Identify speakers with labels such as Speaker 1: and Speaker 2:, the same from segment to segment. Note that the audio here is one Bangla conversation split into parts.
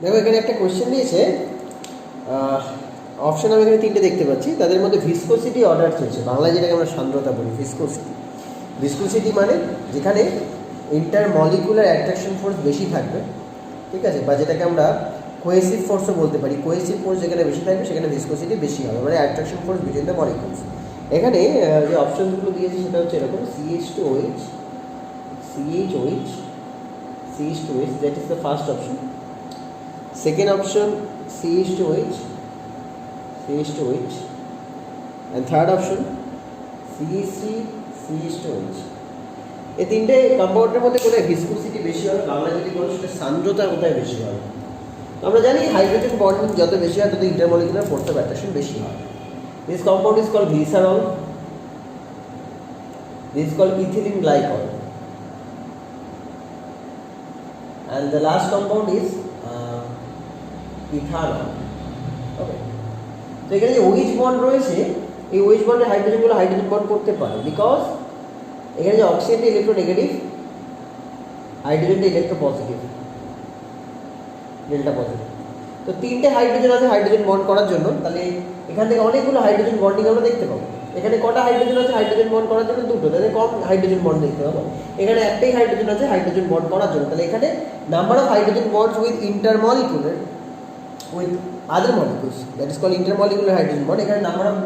Speaker 1: দেখো এখানে একটা কোয়েশ্চেন দিয়েছে, অপশন আমি এখানে তিনটে দেখতে পাচ্ছি, তাদের মধ্যে ভিসকোসিটি অর্ডার চলছে, বাংলায় যেটাকে আমরা সান্দ্রতা বলি ভিসকোসিটি। ভিসকোসিটি মানে যেখানে ইন্টারমলিকুলার অ্যাট্রাকশন ফোর্স বেশি থাকবে, ঠিক আছে, বা যেটাকে আমরা কোহেসিভ ফোর্সও বলতে পারি। কোহেসিভ ফোর্স যেখানে বেশি থাকবে সেখানে ভিসকোসিটি বেশি হবে, মানে attraction force between the molecules. এখানে যে অপশনগুলো দিয়েছে সেটা হচ্ছে এরকম: CH2OH, CHOH, CH2H, that is the first option. Second option CH2OH, CH2OH, and third option CH3, CH2OH. এই তিনটে কম্পাউন্ডের মধ্যে কোথায় ভিসকোসিটি বেশি হবে, বাংলা যদি বলো সেটা সান্দ্রতা কোথায় বেশি হবে। আমরা জানি হাইড্রোজেন বন্ডিং যত বেশি হয় তত ইন্টারমলিকুলার ফোর্স অফ অ্যাট্রাকশন বেশি হয়। This compound is called glycerol, this is called ethylene glycol, and the last compound is ethanol. Okay, তো এখানে যে OH বন্ড রয়েছে, এই OH বন্ডের হাইড্রোজেনগুলো হাইড্রোজেন বন্ড করতে পারে, বিকজ এখানে যে অক্সিজেনটা ইলেকট্রোনেগেটিভ, হাইড্রোজেনটা ইলেকট্রো পজিটিভ, ডেল্টা পজিটিভ। তো তিনটে হাইড্রোজেন আছে হাইড্রোজেন বন্ড করার জন্য, তাহলে এখান থেকে অনেকগুলো হাইড্রোজেন বন্ডিং আমরা দেখতে পাবো। এখানে কটা হাইড্রোজেন আছে হাইড্রোজেন বন্ড করার জন্য? দুটো, তাহলে কম হাইড্রোজেন বন্ড দেখতে পাবো। এখানে একটাই হাইড্রোজেন আছে হাইড্রোজেন বন্ড করার জন্য, তাহলে এখানে number of hydrogen bonds with intermolecular with other molecules, that is called intermolecular hydrogen bond. এখানে নাম্বার অফ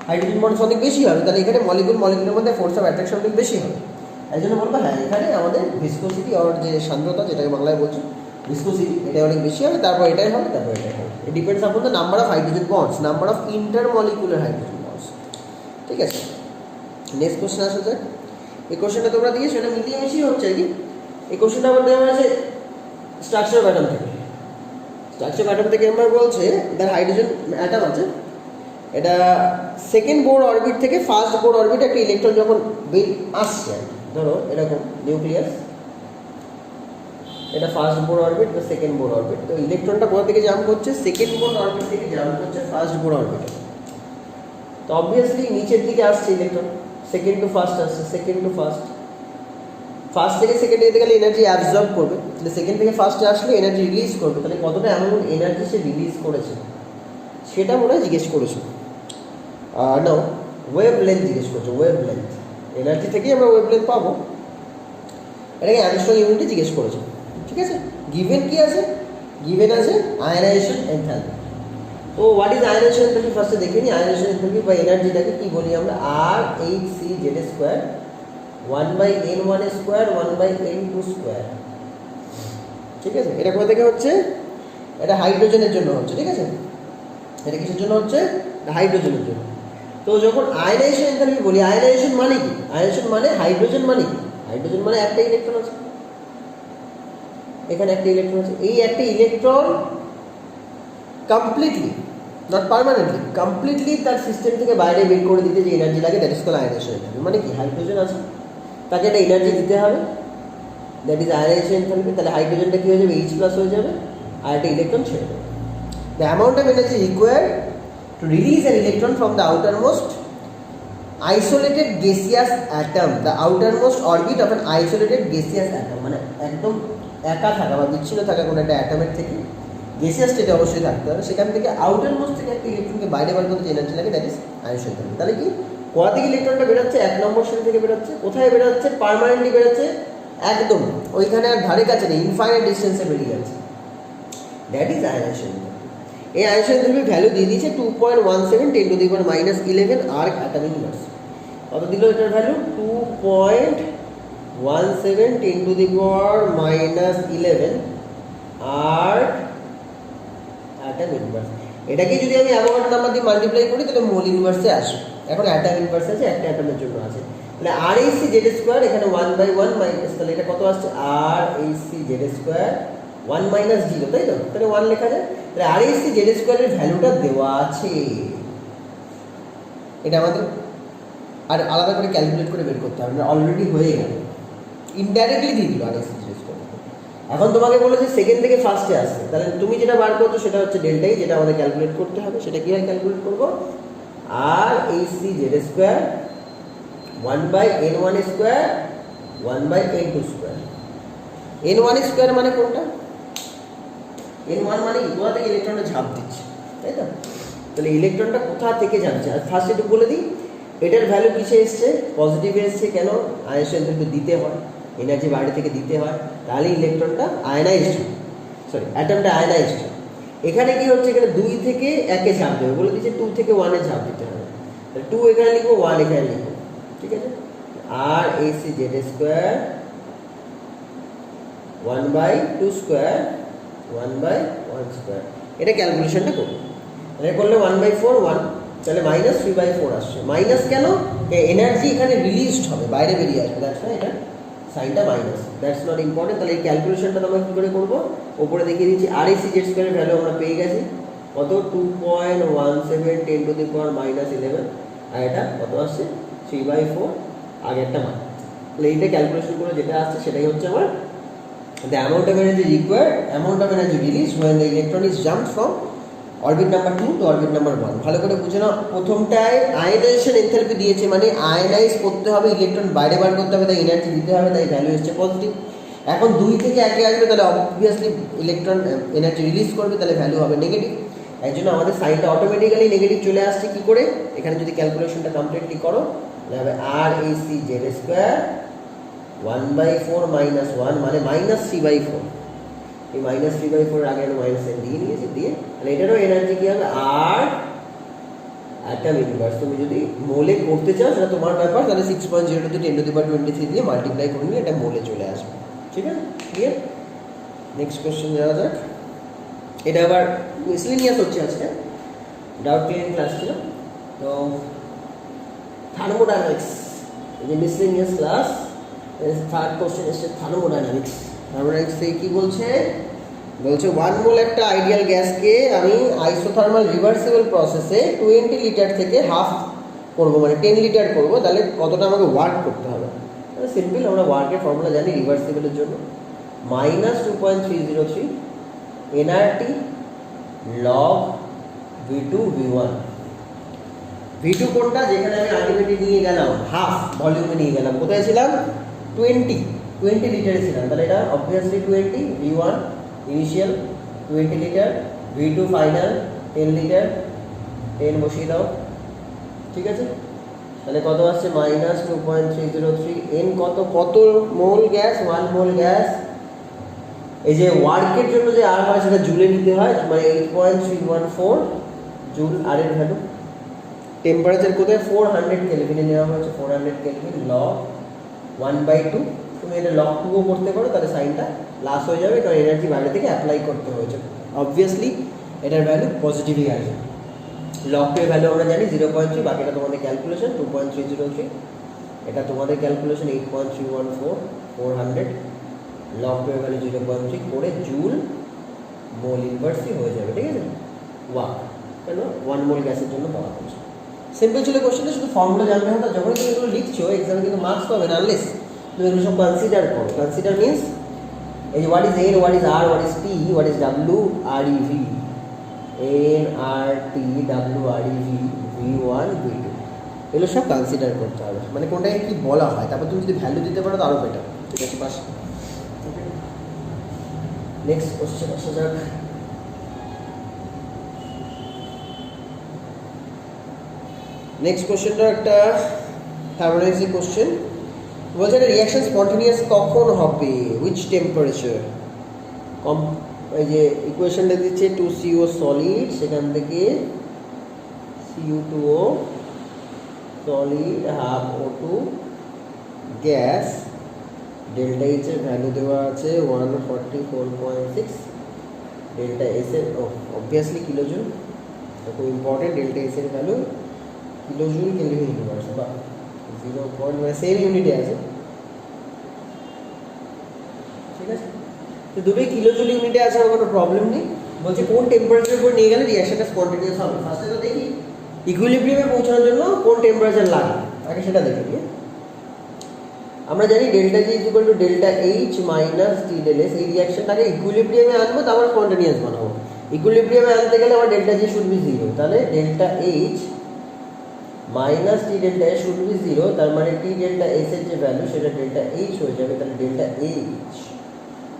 Speaker 1: হাইড্রোজেন বন্ডস অনেক বেশি হবে, তাহলে এখানে মলিকুলের মধ্যে ফোর্স অফ অ্যাট্রাকশন অনেক বেশি হবে। এই জন্য বলবো হ্যাঁ, এখানে আমাদের ভিসকোসিটি আর যে সান্দ্রতা, যেটাকে বাংলায় বলছি ভিসকোসিটি, এটা অনেক বেশি হবে, তারপর এটাই হবে, তারপর এটাই হবে। It depends upon the number of hydrogen bonds, number of intermolecular hydrogen bonds. ঠিক আছে, নেক্সট কোশ্চেন আসা যাক। এই কোশ্চেনটা তোমরা দিয়েছো, এটা মিলিয়ে মিশিয়ে হচ্ছে আর কি। এই কোশ্চেনটা আবার দেওয়া হয়েছে স্ট্রাকচার অ্যাটম থেকে। স্ট্রাকচার অ্যাটম থেকে আমরা বলছে তার হাইড্রোজেন অ্যাটম আছে, এটা সেকেন্ড বোর অরবিট থেকে ফার্স্ট বোর অরবিট একটা ইলেকট্রন যখন আসছে, ধরো এরকম নিউক্লিয়াস, এটা ফার্স্ট বোর অরবিট বা সেকেন্ড বোর অরবিট। তো ইলেকট্রনটা কোথা থেকে জাম্প করছে? সেকেন্ড বোর অরবিট থেকে জাম্প করছে ফার্স্ট বোর অরবিটে। তো অবভিয়াসলি নিচের দিকে আসছে ইলেকট্রন, সেকেন্ড টু ফার্স্ট আসছে, সেকেন্ড টু ফার্স্ট, ফার্স্ট থেকে সেকেন্ডে যেতে গেলে এনার্জি অ্যাবজর্ব করবে, তাহলে সেকেন্ড থেকে ফার্স্টে আসলে এনার্জি রিলিজ করবে, তাহলে কতটা অ্যামাউন্ট এনার্জি সে রিলিজ করেছে সেটা মনে হয় জিজ্ঞেস করেছো। না, ওয়েভ লেন্থ জিজ্ঞেস করছো, ওয়েভ লেন্থ, এনার্জি থেকেই আমরা ওয়েভ লেন্থ পাবো, এটাকে অ্যাংস্ট্রম ইউনিটে জিজ্ঞেস করেছো। ঠিক আছে, গিভেন কি আছে? গিভেন আছে আয়নাইজেশন এনথালপি। তো হোয়াট ইজ আয়নাইজেশন এনথালপি ফার্স্টে দেখে নিই। আয়নাইজেশন এনথালপি বা এনার্জিটাকে কি বলি আমরা? R(H)(C)Z² 1/N1 square 1/N2 square. ঠিক আছে, এটা কোথা থেকে হচ্ছে? এটা হাইড্রোজেনের জন্য হচ্ছে। ঠিক আছে, এটা কিসের জন্য হচ্ছে? হাইড্রোজেনের জন্য। তো যখন আয়নাইজেশন এনথালপি বলি, আয়নাইজেশন মানে কি? আয়নাইজেশন মানে হাইড্রোজেন মানে কি? হাইড্রোজেন মানে একটা ইলেকট্রন আছে, এখানে একটা ইলেকট্রন আছে, এই একটা electron completely, not permanently, completely তার সিস্টেম থেকে বাইরে বের করে দিতে যে এনার্জি লাগে, that is called ionisation enthalpy. মানে কি? হাইড্রোজেন আছে, তাকে একটা এনার্জি দিতে হবে, দ্যাট ইজ আয়নাইজেশন এনথালপি। তাহলে হাইড্রোজেনটা কী হয়ে যাবে? H+ হয়ে যাবে, আর একটা ইলেকট্রন ছেড়ে দেবে। The amount of energy required to release an electron from the outermost isolated gaseous atom, the outermost orbit of an isolated gaseous atom, মানে একদম একা থাকা বা বিচ্ছিন্ন থাকা কোনো একটা অ্যাটমের থেকে, গেসিয়াস স্টেটে অবশ্যই থাকতে হবে, সেখান থেকে আউটারমোস্ট থেকে একটা ইলেকট্রনকে বাইরে বার করতে যে এনার্জি লাগে, দ্যাট ইজ আয়নাইজেশন এনথালপি। তাহলে কি কোথা থেকে ইলেকট্রনটা বেরোচ্ছে? 1 নম্বর শেল থেকে বেরোচ্ছে। কোথায় বেরোচ্ছে? পার্মানেন্টলি বেরোচ্ছে, একদম ওইখানে আর ধারে কাছে নেই, ইনফাইনাইট ডিস্টেন্সে বেরিয়ে যাচ্ছে, দ্যাট ইজ আয়নাইজেশন এনথালপি। এই আয়নাইজেশন এনথালপির ভ্যালু দিয়ে দিয়েছে 2.17 10⁻⁻11 আর্ক অ্যাটমিক মাস। কত দিল এটার ভ্যালু? 2.17 10⁻11 arc atom inverse. এটাকে যদি আমি অ্যাভোগাড্রো নাম্বার দিয়ে মাল্টিপ্লাই করি তাহলে মোল ইনভার্সে আসে। এখন অ্যাটম ইনভার্স আছে, একটা অ্যাটমের জন্য আছে, তাহলে RHCZ² এখানে 1/1 মাইনাস, তাহলে এটা কত আসছে? RHCZ² 1 - 0, তাই তো? তাহলে 1 লেখা যায়। তাহলে RHCZ² এর ভ্যালুটা দেওয়া আছে, এটা আমাদের আর আলাদা করে ক্যালকুলেট করে বের করতে হবে, অলরেডি হয়ে গেল, ইনডাইরেক্টলি দিয়ে দিল RHCZ²। এখন তোমাকে বলেছে সেকেন্ড থেকে ফার্স্টে আসছে, তাহলে তুমি যেটা বার করছো সেটা হচ্ছে ডেল্টাই, যেটা আমাদের ক্যালকুলেট করতে হবে। সেটা কীভাবে ক্যালকুলেট করবো? RHCZ² 1/N1 square 1/N2 square. N1 square মানে কোনটা? n1 মানে কোথা থেকে ইলেকট্রনটা ঝাঁপ দিচ্ছে, তাই তো? তাহলে ইলেকট্রনটা কোথা থেকে যাচ্ছে, আর ফার্স্ট একটু বলে দিই, এটার ভ্যালু কিসে এসছে, পজিটিভে এসছে। কেন? আয়নের এনথালপি দিতে হয়, এনার্জি বাইরে থেকে দিতে হয়, তাহলে ইলেকট্রনটা আয়নাইজড, সরি অ্যাটমটা আয়নাইজড। এখানে কি হচ্ছে, এখানে 2 থেকে 1-এ ঝাঁপ দেবে, বলে দিচ্ছে 2 থেকে 1-এ ঝাঁপ দিতে হবে। 2 এখানে লিখবো, 1 এখানে লিখবো, ঠিক আছে? আর AC Z square 1/2 square 1/1 square, এটা ক্যালকুলেশনটা করবো। এটা করলে 1/4 1, তাহলে -3/4 আসছে। মাইনাস কেন? এনার্জি এখানে রিলিজড হবে, বাইরে বেরিয়ে আসবে, দ্যাটস না এটা সাইনটা মাইনাস, দ্যাটস নট ইম্পর্টেন্ট। তাহলে এই ক্যালকুলেশনটা আমরা কী করে করবো, ওপরে দেখিয়ে দিচ্ছি। আর এসি জেড স্কোয়ারের ভ্যালু আমরা পেয়ে গেছি কত, 2.17 10⁻11, আর এটা কত আসছে 3/4, আগেরটা মান। তাহলে এইটা ক্যালকুলেশন করে যেটা আসছে সেটাই হচ্ছে আমার the amount of energy required, amount of energy released when the electron is jumped from orbit number 2 to orbit number 1. ভালো করে বুঝে নাও, প্রথমটায় আয়নাইজেশন এনথালপি দিয়েছে, মানে আয়নাইজ করতে হবে, ইলেকট্রন বাইরে বার করতে হবে, তাই এনার্জি দিতে হবে, তাই ভ্যালু এসছে পজিটিভ। এখন 2 থেকে 1-এ আসবে, তাহলে অবভিয়াসলি ইলেকট্রন এনার্জি রিলিজ করবে, তাহলে ভ্যালু হবে নেগেটিভ। এর জন্য আমাদের সাইনটা অটোমেটিক্যালি নেগেটিভ চলে আসছে। কি করে? এখানে যদি ক্যালকুলেশনটা কমপ্লিটলি করো তাহলে হবে আর এসি জেড স্কোয়ার 1/4 -1 মানে -3/4। এই -3/4 এর আগে আমি মাইনাস এন দিয়ে নিয়েছি, দিয়ে তাহলে এটারও এনার্জি কি হবে, আর অ্যাটম ইনভার্স। তুমি যদি মোলে করতে চাও সেটা তোমার ব্যাপার, তাহলে 6.02 × 10⁻23 দিয়ে মাল্টিপ্লাই করে নিলে এটা মোলে চলে আসবে, ঠিক আছে? ক্লিয়ার? নেক্সট কোশ্চেন যাওয়া যাক। এটা আবার মিসলিনিয়াস হচ্ছে আজকে, ডাউট ক্লিয়ারিং ক্লাস ছিল তো। থার্মোডাইনামিক্স, এই যে মিসলিনিয়াস ক্লাস, থার্ড কোশ্চেন এসছে থার্মোডাইনামিক্স। থার্মোডাইনামিক্স থেকে কী বলছে, 1 মোল একটা আইডিয়াল গ্যাসকে আমি আইসোথার্মাল রিভার্সিবল প্রসেসে 20 লিটার থেকে হাফ করবো, মানে 10 লিটার করবো, তাহলে কতটা আমাকে ওয়ার্ক করতে হবে। সিম্পল, আমরা ওয়ার্কের ফর্মুলা জানি রিভার্সিবলের জন্য, -2.303 nRT log V2 V1। V2 কোনটা, যেখানে আমি আলটিমেটলি নিয়ে গেলাম হাফ ভলিউমে নিয়ে গেলাম, কোথায় ছিলাম 20 লিটারে ছিলাম, তাহলে এটা obviously 20, V1 initial 20 litre, V2 final 10 litre, 10 বসিয়ে দাও, ঠিক আছে? তাহলে কত আসছে -2.303। এন কত মোল গ্যাস, 1 মোল গ্যাস। এই যে ওয়ার্কের জন্য যে আর হয় সেটা জুলে নিতে হয়, মানে 8.314 জুল আর এর ভ্যালু। টেম্পারেচার কোথায়, 400 কেলভিনে নেওয়া হয়েছে, 400 কেলভিন লগ 1/2। তুমি এটা লগ 2ও করতে পারো, তাহলে সাইনটা প্লাস হয়ে যাবে, কারণ এনার্জি বাইরে থেকে অ্যাপ্লাই করতে হয়েছে। অবভিয়াসলি এটার ভ্যালু পজিটিভই আসবে। লগ 2 এর ভ্যালু আমরা জানি 0.3, বাকিটা তোমাদের ক্যালকুলেশন 2.303, এটা তোমাদের ক্যালকুলেশন 8.314, 400 লগ 2 এর ভ্যালু 0.3 করে জুল মোল ইনভার্সই হয়ে যাবে, ঠিক আছে? ওয়ার্ক কেন 1 মোল গ্যাসের জন্য পাওয়া যাচ্ছে। সিম্পল ছিল কোশ্চেনটা, শুধু ফর্মুলা জানতে হবে। যখন তুমি এগুলো লিখছো এক্সামে কিন্তু মার্কস পাবে না আনলেস তুমি এগুলো সব কনসিডার করো। কনসিডার মিনস এই যে what is N, what is R, what is T, what is W R E V, N R T W R E V, V1 V2, এগুলো সব কনসিডার করতে হবে, মানে কোনটাকে কি বলা হয়। তারপর তুমি যদি ভ্যালু দিতে পারো তো আরও বেটার, ঠিক আছে? পাস। নেক্সট কোশ্চেন আসা যাক। নেক্সট কোশ্চেনটা একটা থার্মোডাইনামিক্স কোশ্চেন। বলছে একটা রিঅ্যাকশন স্পন্টেনিয়াস কখন হবে, উইচ টেম্পারেচার। এই যে ইকুয়েশনটা দিচ্ছে 2CO সলিড, সেখান থেকে Cu2O solid, half O2 gas, delta H এর ভ্যালু দেওয়া আছে 144.6, ডেল্টা এস এর অবভিয়াসলি কিলোজুল, খুব ইম্পর্টেন্ট। ডেল্টা এস এর ভ্যালু কিলোজুল কেলভিন ইউনিভার্স বা 0. মানে সেম ইউনিটে আছে, ঠিক আছে? তো দুটোই কিলোজুল ইউনিটে আছে, আমার কোনো প্রবলেম নেই। বলছে কোন টেম্পারেচার উপর নিয়ে গেলে রিঅ্যাকশনটা স্পন্টেনিয়াস হবে। ফার্স্টে তো দেখি ইকুইলিব্রিয়ামে পৌঁছানোর জন্য কোন টেম্পারেচার লাগে, আগে সেটা দেখে নিই। আমরা জানি delta G equal to delta H minus T del S. এই রিঅ্যাকশনটাকে ইকুইলিব্রিয়ামে আনবো, তারপর স্পন্টেনিয়াস বানাবো। ইকুইলিব্রিয়ামে আনতে গেলে আমার ডেল্টা জি শুড বি 0, তাহলে delta H minus T delta S should be 0, তার মানে টি ডেল্টা এস এর যে ভ্যালু সেটা ডেল্টা এইচ হয়ে যাবে, তাহলে ডেল্টা এইচ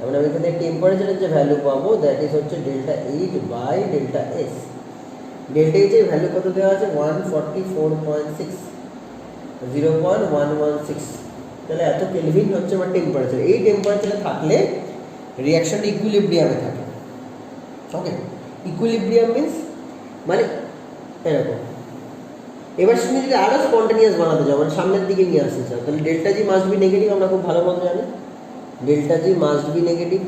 Speaker 1: এবার আমি এখানে টেম্পারেচারের যে ভ্যালু পাবো দ্যাট ইজ হচ্ছে delta H by delta S. Delta এইচের ভ্যালু কত দেওয়া আছে 144.6, 0.116। তাহলে এত কেলভিন হচ্ছে আমার টেম্পারেচার। এই টেম্পারেচারে থাকলে রিয়াকশনটা ইকুইলিব্রিয়ামে থাকে। ওকে, ইকুইলিব্রিয়াম মিনস মানে এরকম। এবার তুমি যদি আরও স্পন্টেনিয়াস বানাতে চাও, মানে সামনের দিকে নিয়ে আসতে চাও, তাহলে delta G must be negative. আমরা খুব ভালো মতো জানি delta G must be negative.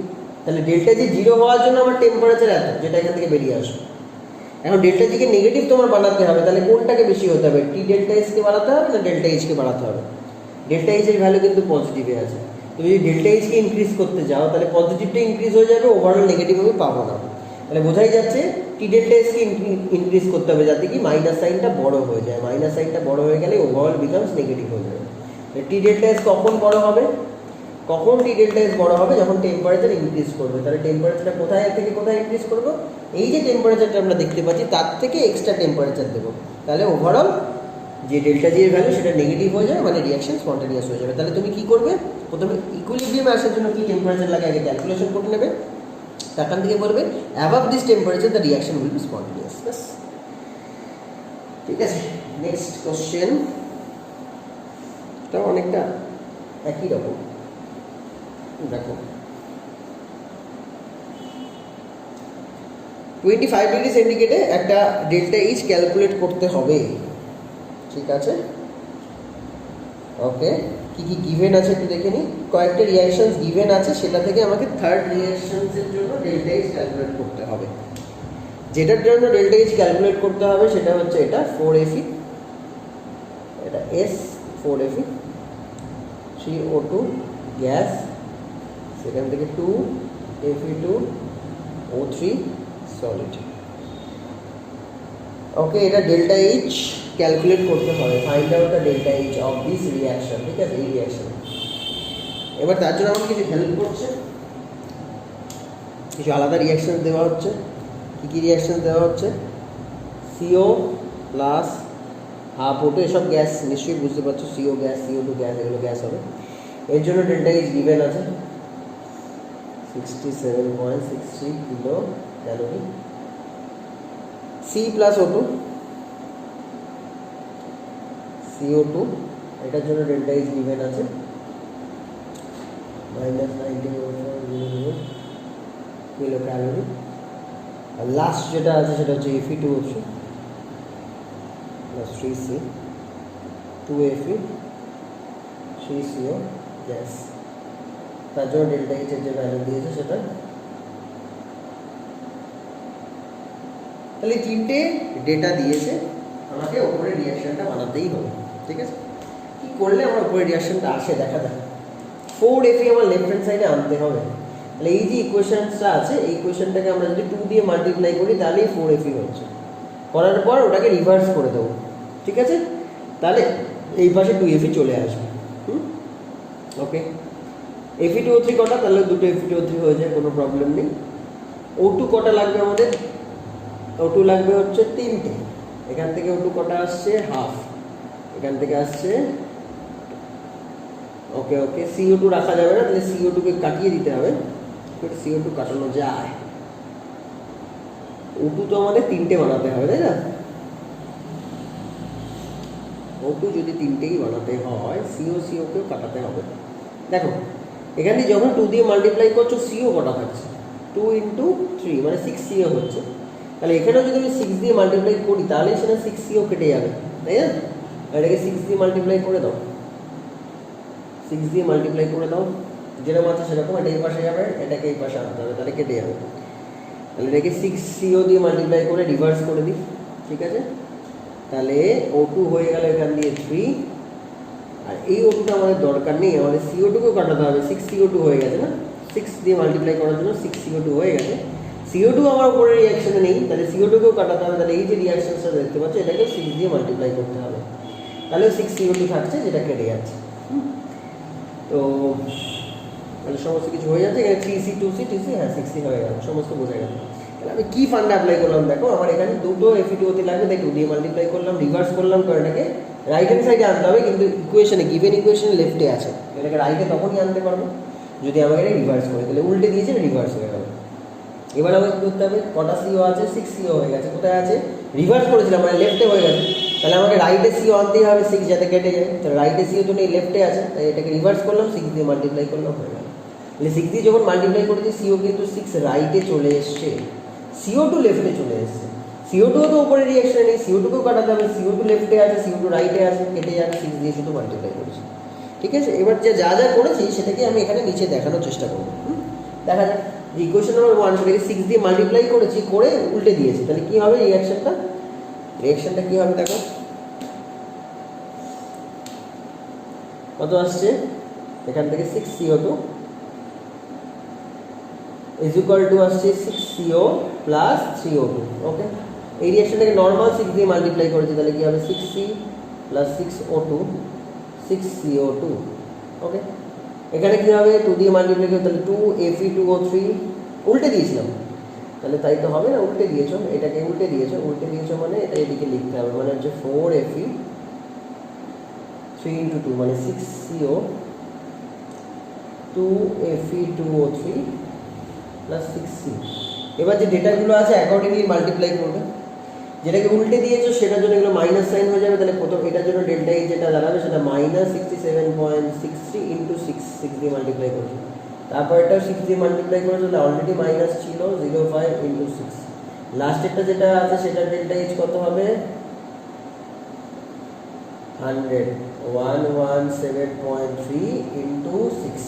Speaker 1: তাহলে ডেল্টা জি জিরো হওয়ার জন্য আমার টেম্পারেচার এত, যেটা এখান থেকে বেরিয়ে আসবে। এখন ডেল্টা জিকে নেগেটিভ তোমার বানাতে হবে, তাহলে কোনটাকে বেশি হতে হবে? টি ডেল্টা এইচকে বাড়াতে হবে না ডেল্টা এইচকে বাড়াতে হবে? ডেল্টা এইচের ভ্যালু কিন্তু পজিটিভে আছে। তুমি যদি ডেল্টা এইচকে ইনক্রিজ করতে যাও তাহলে পজিটিভটা ইনক্রিজ হয়ে যাবে, ওভারঅল নেগেটিভ আমি পাবো না। তাহলে বোঝাই যাচ্ছে টি ডেল্টা এইচকে ইনক্রিজ করতে হবে যাতে কি মাইনাস সাইনটা বড় হয়ে যায়। মাইনাস সাইনটা বড় হয়ে গেলে ওভারঅল বিকামস নেগেটিভ হয়ে যাবে। টি ডেল্টা এইচ কখন বড় হবে? কখন টি ডেল্টা এইচ বড় হবে? যখন টেম্পারেচার ইনক্রিজ করবে। তাহলে টেম্পারেচারটা কোথায় থেকে কোথায় ইনক্রিজ করবো? এই যে টেম্পারেচারটা আমরা দেখতে পাচ্ছি তার থেকে এক্সট্রা টেম্পারেচার দেবো। তাহলে ওভারঅল যে ডেল্টা জি এর ভ্যালু সেটা নেগেটিভ হয়ে যাবে, মানে রিয়াকশন স্পন্টেনিয়াস হয়ে যাবে। তাহলে তুমি কি করবে? প্রথমে ইকুইলিব্রিয়ামে আসার জন্য কি টেম্পারেচার লাগে আগে ক্যালকুলেশন করে নেবে, তারখান থেকে বলবে above this temperature the reaction will be spontaneous. ব্যাস, ঠিক আছে। নেক্সট কোশ্চেন, এটা অনেকটা একই রকম। দেখো 25 ডিগ্রি সেন্টিগ্রেডে একটা ডেল্টা এইচ ক্যালকুলেট করতে হবে, ঠিক আছে? ওকে, কি কি গিভেন আছে একটু দেখে নিই। কয়েকটা রিয়াকশনস গিভেন আছে, সেটা থেকে আমাকে থার্ড রিয়াকশনসের জন্য ডেল্টা এইচ ক্যালকুলেট করতে হবে। যেটার জন্য ডেল্টা এইচ ক্যালকুলেট করতে হবে সেটা হচ্ছে এটা 4Fe, এটা S 4Fe, 3O2 গ্যাস, সেখান থেকে 2Fe2O3 সলিড। ওকে, এটা ডেল্টা এইচ ক্যালকুলেট করতে হবে, find out the delta H of this reaction, ঠিক আছে? এই রিয়াকশন। এবার তার জন্য আমাকে কিছু হেল্প করছে, কিছু আলাদা রিয়াকশন দেওয়া হচ্ছে। কী কী রিয়াকশন দেওয়া হচ্ছে? CO প্লাস হাফ O2, এসব গ্যাস নিশ্চয়ই বুঝতে পারছো, CO গ্যাস, CO2 গ্যাস, এগুলো গ্যাস হবে। এর জন্য ডেল্টা এইচ গিভেন আছে 67.63 kilo calorie. C plus O2, CO2, এটার জন্য ডেল্টা এইচ গিভেন আছে -90.00 কিলো ক্যালোরি। আর লাস্ট যেটা আছে সেটা হচ্ছে Fe2O3 plus 3C, 2Fe 3CO gas. তার জন্য ডেল্টা এইচের যে ভ্যালু দিয়েছে সেটা। তাহলে তিনটে ডেটা দিয়েছে, আমাকে ওপরের রিয়াকশনটা বানাতেই হবে, ঠিক আছে? কী করলে আমার ওপরের রিয়াকশনটা আসে দেখা যাক। 4Fe আমার লেফট হ্যান্ড সাইডে আনতে হবে। তাহলে এই যে ইকুয়েশনটা আছে, এই ইকুয়েশনটাকে আমরা যদি 2 দিয়ে মাল্টিপ্লাই করি তাহলেই 4Fe হচ্ছে। করার পর ওটাকে রিভার্স করে দেবো, ঠিক আছে? তাহলে এই পাশে 2Fe চলে আসবে। ওকে, Fe2O3 কটা? তাহলে দুটো Fe2O3 হয়ে যায়, কোনো প্রবলেম নেই। O2 কটা লাগবে আমাদের? O2 লাগবে হচ্ছে 3টে। এখান থেকে O2 কটা আসছে? হাফ। এখান থেকে আসছে, ওকে ওকে, CO2 রাখা যাবে না, তাহলে CO2কে কাটিয়ে দিতে হবে। CO2 কাটানো যায়। O2 তো আমাদের 3টে বানাতে হবে, তাই না? O2 যদি 3টেই বানাতে হয়, COকেও কাটাতে হবে। দেখো এখানে যখন 2 দিয়ে মাল্টিপ্লাই করছো CO কটা থাকছে? 2 × 3 মানে 6CO হচ্ছে। তাহলে এখানেও যদি আমি 6 দিয়ে মাল্টিপ্লাই করি তাহলে সেটা 6CO কেটে যাবে, তাই না? এটাকে 6 দিয়ে মাল্টিপ্লাই করে দাও, 6 দিয়ে মাল্টিপ্লাই করে দাও, যেরকম আছে সেরকম। এটা এই পাশে যাবে, এটাকে এই পাশে আনতে হবে, তাহলে কেটে যাবে। তাহলে এটাকে 6CO দিয়ে মাল্টিপ্লাই করে রিভার্স করে দিই, ঠিক আছে? তাহলে O2 হয়ে গেল এখান দিয়ে 3, আর এই O2টা আমাদের দরকার নেই, আমাদের CO2কেও কাটাতে হবে। 6CO2 হয়ে গেছে না, 6 দিয়ে মাল্টিপ্লাই করার জন্য 6CO2 হয়ে গেছে। CO2 আমার উপরে রিয়াকশনে নেই, তাহলে CO2কেও কাটাতে হবে। তাহলে এই যে রিয়াকশনটা দেখতে পাচ্ছ এটাকে 6 দিয়ে মাল্টিপ্লাই করতে হবে, তাহলে 6CO2 থাকছে, যেটা কেটে যাচ্ছে। তো তাহলে সমস্ত কিছু হয়ে যাচ্ছে। এখানে 3C 2C 2C, হ্যাঁ 6C হয়ে গেল, সমস্ত বোঝা গেল। তাহলে আমি কী ফান্ডা অ্যাপ্লাই করলাম দেখো, আমার এখানে দুটো Fe2O3 লাগবে, তাই 2 দিয়ে মাল্টিপ্লাই করলাম, রিভার্স করলাম, তো এটাকে রাইট হ্যান্ড সাইডে আনতে হবে, কিন্তু ইকুয়েশনে গিভেন ইকুয়েশনে লেফটে আছে, এটাকে রাইটে তখনই আনতে পারবো যদি আমাকে এটা রিভার্স করে, তাহলে উল্টে দিয়েছে রিভার্স হয়ে গেল। এবার আমাকে কী করতে হবে, কটা সিও আছে, 6 সিও হয়ে গেছে, কোথায় আছে, রিভার্স করেছিলাম মানে লেফটে হয়ে গেছে, তাহলে আমাকে রাইটে সিও আনতেই হবে 6 যাতে কেটে যায়, তাহলে রাইটে সিও তো নেই, লেফটে আছে, তাই এটাকে রিভার্স করলাম, 6 দিয়ে মাল্টিপ্লাই করলাম, হয়ে গেল। তাহলে 6 দিয়ে যখন মাল্টিপ্লাই করেছি সিও কিন্তু 6 রাইটে চলে এসছে, CO2 লেফটে চলে এসছে। CO2 তো উপরে রিয়াকশন নেই, CO2কেও কাটাতে হবে, CO2 লেফটে আছে, CO2 রাইটে আছে, কেটে যাবে, 6 দিয়ে শুধু মাল্টিপ্লাই করেছি। ঠিক আছে, এবার যা যা করেছি সেটাকে আমি এখানে নিচে দেখানোর চেষ্টা করবো। দেখা যাক, ইকুয়েশন নাম্বার 1 সেটাকে 6 দিয়ে মাল্টিপ্লাই করেছি, করে উল্টে দিয়েছি, তাহলে কী হবে রিয়াকশনটা কী হবে দেখো, কত আসছে, এখান থেকে 6 CO2 ইজ ইকুয়াল টু আসছে 6 CO প্লাস 3 O2। ওকে, এই রিয়াকশনটাকে নর্মাল 6 দিয়ে মাল্টিপ্লাই করেছি, তাহলে কী হবে 6C প্লাস 6 O2 6 CO2। ওকে, এখানে কী হবে 2 দিয়ে মাল্টিপ্লাই করে, তাহলে 2 Fe2O3 উল্টে দিয়েছিলাম, তাহলে তাই তো হবে না, উল্টে দিয়েছো, এটাকে উল্টে দিয়েছো মানে এটা এদিকে লিখতে হবে, মানে হচ্ছে 4 Fe 3 into 2 মানে 6 CO 2 Fe2O3 প্লাস 6C। এবার যে ডেটাগুলো আছে অ্যাকর্ডিংলি মাল্টিপ্লাই করবে, যেটাকে উল্টে দিয়েছো সেটার জন্য এগুলো মাইনাস সাইন হয়ে যাবে, তাহলে প্রথম এটার জন্য ডেল্টা এই যেটা দাঁড়াবে সেটা -67.63 ইন্টু 6 দিয়ে মাল্টিপ্লাই করছো, তারপর এটাও 6 দিয়ে মাল্টিপ্লাই করেছো, তাহলে অলরেডি মাইনাস ছিল 05 ইন্টু 6, লাস্টেরটা যেটা আছে সেটার ডেল্টা এইচ কত হবে 117.3 ইন্টু 6,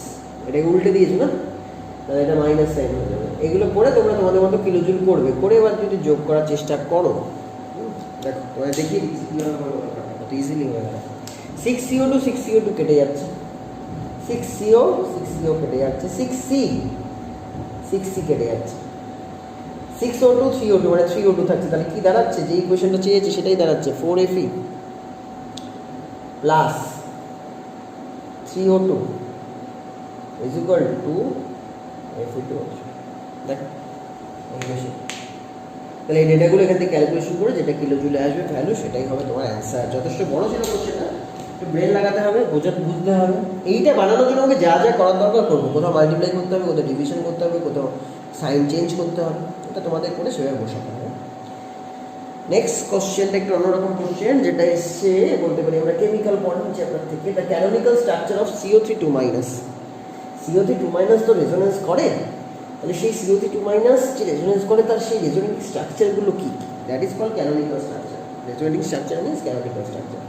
Speaker 1: এটাকে উল্টে দিয়েছো না, তাহলে এটা মাইনাস সাইন হয়ে যাবে। এগুলো করে তোমরা তোমাদের মতো কিলোজুল করবে, করে এবার যদি যোগ করার চেষ্টা করো, দেখো তোমায় দেখিয়ে দিচ্ছি কীভাবে করবো, কত ইজিলি হয়ে গেল। 6 CO2 6 CO2 কেটে যাচ্ছে, 6 CO কেটে যাচ্ছে, 6C কেটে যাচ্ছে, 6O2 3O2 মানে 3O2 থাকছে, তাহলে কি দাঁড়াচ্ছে, যে ইকুয়েশনটা চেয়েছে সেটাই দাঁড়াচ্ছে 4Fe plus 3O2 is equal to Fe2O3। দেখো তাহলে এই ডেটাগুলো এখান থেকে ক্যালকুলেশন করে যেটা কিলো জুলে আসবে ভ্যালু, সেটাই হবে তোমার অ্যান্সার। যথেষ্ট বড় ছিল কোশ্চেনটা, একটু ব্রেন লাগাতে হবে, বুঝতে হবে। এইটা বানানোর জন্য আমাকে যা যা করার দরকার করবো, কোথাও মাল্টিপ্লাই করতে হবে, কোথাও ডিভিশন করতে হবে, কোথাও সাইন চেঞ্জ করতে হবে, এটা তোমাদের করে সেভাবে বসাতে হবে। নেক্সট কোশ্চেনটা একটু অন্যরকম কোশ্চেন, যেটা এসছে বলতে পারি আমরা কেমিক্যাল বন্ড চ্যাপ্টার থেকে, the canonical structure of CO3 2-। CO3 2- তো রেজোনেন্স করে, তাহলে সেই CO3 2- যে রেজোনেন্স করে তার সেই রেজোনেটিং স্ট্রাকচারগুলো কী, that is called canonical structure. Resonating structure means canonical structure.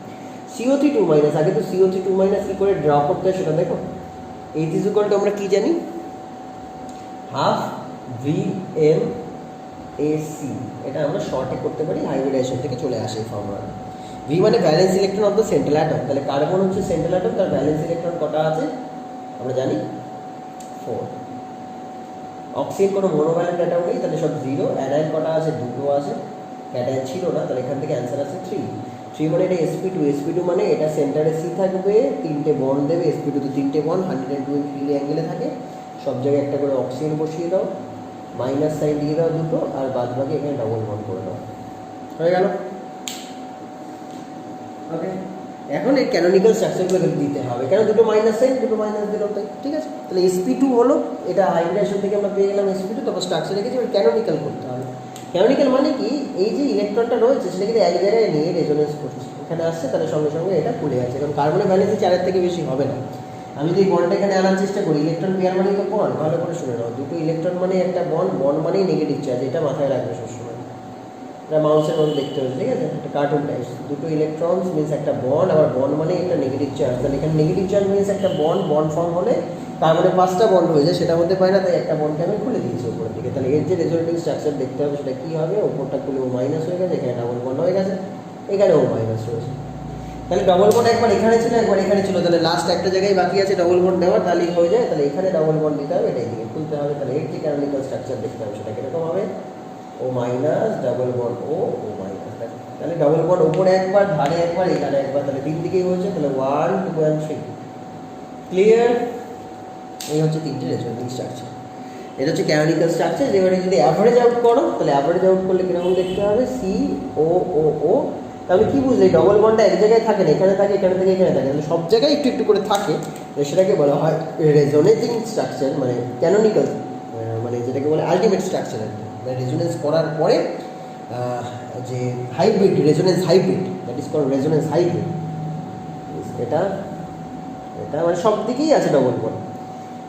Speaker 1: CO3 2- আগে তো CO3 2- কী করে ড্র করতে হয় সেটা দেখো। H ইজ ইকুয়াল টু আমরা কী জানি, হাফ VMAC, এটা আমরা শর্টে করতে পারি, হাইব্রিডাইজেশন থেকে চলে আসে এই ফর্মুলা। V মানে valence electron of the central atom, তাহলে কার্বন হচ্ছে সেন্ট্রাল অ্যাটম, তার ভ্যালেন্স ইলেকট্রন কটা আছে আমরা জানি 4। অক্সিজেন কোনো মোনোভ্যালেন্ট অ্যাটম নেই, তাহলে সব 0। অ্যানায়ন কটা আছে, 2 আছে, ক্যাটায়ন ছিল না, তাহলে এখান থেকে অ্যান্সার আছে 3 মানে এটা sp2 মানে এটা সেন্টারে C থাকবে, 3টে বন্ড দেবে, sp2 তো 3টে বন্ড 120 ডিগ্রি অ্যাঙ্গেলে থাকে, সব জায়গায় একটা করে অক্সিজেন বসিয়ে দাও, মাইনাস সাইন দিয়ে দাও দুটো, আর বাদ বাকি এখানে ডবল বন্ড করে দাও, হয়ে গেল। ওকে, এখন এই ক্যানোনিক্যাল স্ট্রাকচারগুলো দিতে হবে, কেন দুটো মাইনাস সাইন, দুটো মাইনাস দিলাম তাই, ঠিক আছে। তাহলে sp2 হলো, এটা হাইব্রিডেশন থেকে আমরা পেয়ে গেলাম sp2, তারপর স্ট্রাকচার রেখেছি, এবার ক্যানোনিক্যাল করতে হবে। ক্যানোনিক্যাল মানে কি, এই যে ইলেকট্রনটা রয়েছে সেটা কিন্তু এক জায়গায় নিয়ে রেজোনেন্স করছে, এখানে আসছে, তাহলে সঙ্গে সঙ্গে এটা খুলে যাচ্ছে, কারণ কার্বনের ভ্যালেন্সি 4-এর থেকে বেশি হবে না। আমি যদি এই বন্ডটা এখানে আনার চেষ্টা করি, ইলেকট্রন পেয়ার মানেই তো বন্ড, ভালো করে শুনে নাও, দুটো ইলেকট্রন মানে একটা বন্ড মানেই নেগেটিভ চার্জ, এটা মাথায় রাখবে সবসময়, এটা মাউসের মধ্যে দেখতে হবে, ঠিক আছে, একটা কার্টুন টাইপ, দুটো ইলেকট্রনস মিনস একটা বন্ড, আবার বন্ড মানে একটা নেগেটিভ চার্জ, তাহলে এখানে নেগেটিভ চার্জ মিনস একটা বন্ড ফর্ম হলে কার্বনের 5টা বন্ড হয়ে যায়, সেটার মধ্যে পায় না, তাই একটা বন্ডকে আমি খুলে দিয়েছি উপরের দিকে, তাহলে এর যে রেজোনেটিং স্ট্রাকচার দেখতে হবে সেটা কী হবে, ওপরটা খুলে ও মাইনাস হয়ে গেছে, এখানে ডাবল বন্ড হয়ে গেছে, এখানে ও মাইনাস রয়েছে, তাহলে ডবল বন্ড একবার এখানে ছিল একবার এখানে ছিল, তাহলে লাস্ট একটা জায়গায় বাকি আছে ডবল বন্ড দেওয়ার, তাহলেই হয়ে যায়, তাহলে এখানে ডবল বন্ড দিতে হবে, এটা এদিকে খুলতে হবে, তাহলে এর যে ক্যানোনিক্যাল স্ট্রাকচার দেখতে হবে সেটা কীরকম হবে, ও মাইনাস ডাবল বন্ড ও মাইনাস, তাহলে ডবল বন্ড উপরে একবার, ধারে একবার, এখানে একবার, তাহলে 3 দিকেই হয়েছে, তাহলে 1 2 and 3 ক্লিয়ার। এই হচ্ছে 3টে রেজোনেটিং স্ট্রাকচার, এটা হচ্ছে ক্যানোনিক্যাল স্ট্রাকচার। এবারে যদি অ্যাভারেজ আউট করো, তাহলে অ্যাভারেজ আউট করলে কীরকম দেখতে হবে, COOO তাহলে কি বুঝলে ডবল বন্ডটা এক জায়গায় থাকে না, এখানে থাকে, এখানে থাকে, এখানে থাকে, তাহলে সব জায়গায় একটু একটু করে থাকে, সেটাকে বলা হয় রেজোনেটিং স্ট্রাকচার, মানে ক্যানোনিক্যাল, মানে যেটাকে বলে আলটিমেট স্ট্রাকচার আর কি। মানে রেজোনেন্স করার পরে যে hybrid, resonance hybrid, that is called resonance hybrid. এটা এটা মানে সব দিকেই আছে ডবল বন্ড।